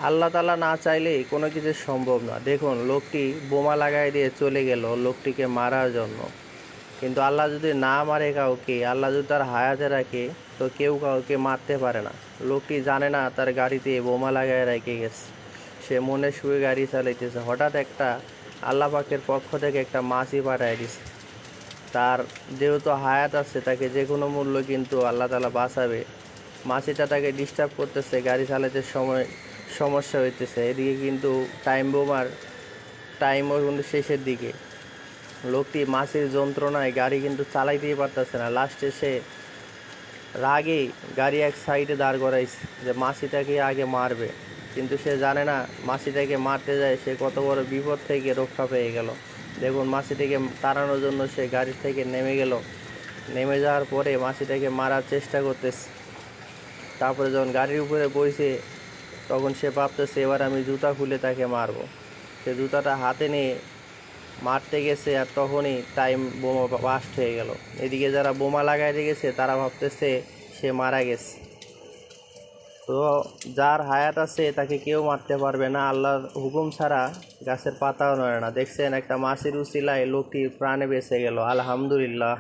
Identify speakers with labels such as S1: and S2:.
S1: আল্লাহ তাআলা না চাইলেই কোনো কিছু সম্ভব না। দেখুন, লোকটি বোমা লাগাই দিয়ে চলে গেল লোকটিকে মারার জন্য, কিন্তু আল্লাহ যদি না মারে কাউকে, আল্লাহ যদি তার হায়াতে রাখে, তো কেউ কাউকে মারতে পারে না। লোকটি জানে না তার গাড়িতে বোমা লাগায় রেখে গেছে, সে মনে শুয়ে গাড়ি চালাইতেছে, হঠাৎ একটা আল্লাহ পাকের পক্ষ থেকে একটা মাছি পাঠায় দিছে। তার যেহেতু হায়াত আছে, তাকে যে কোনো মূল্য কিন্তু আল্লাহ তাআলা বাঁচাবে। মাছিটা তাকে ডিস্টার্ব করতেছে, গাড়ি চালাতে সময় সমস্যা হইতেছে। এদিকে কিন্তু টাইমও কিন্তু শেষের দিকে। লোকটি মাছির যন্ত্রণায় গাড়ি কিন্তু চালাইতেই পারতেছে না। লাস্টে সে রাগে গাড়ি এক সাইডে দাঁড় করাইছে যে মাছিটাকে আগে মারবে, কিন্তু সে জানে না মাছিটাকে মারতে যায় সে কত বড় বিপদ থেকে রক্ষা পেয়ে গেল। দেখুন, মাছিটাকে তাড়ানোর জন্য সে গাড়ি থেকে নেমে গেল। নেমে যাওয়ার পরে মাছিটাকে মারার চেষ্টা করতেছে। তারপরে যখন গাড়ির উপরে বসে, তখন সে ভাবতেছে এবার আমি জুতা খুলে তাকে মারবো। সে জুতাটা হাতে নিয়ে মারতে গেছে, আর তখনই বোমা বাস্ট হয়ে গেল। এদিকে যারা বোমা লাগাইতে গেছে তারা ভাবতেছে সে মারা গেছে। তো যার হায়াত আছে তাকে কেউ মারতে পারবে না, আল্লাহর হুকুম ছাড়া গাছের পাতাও নড়ে না। দেখছেন, একটা মাছির উছিলায় লোকটি প্রাণে বেঁচে গেল, আলহামদুলিল্লাহ।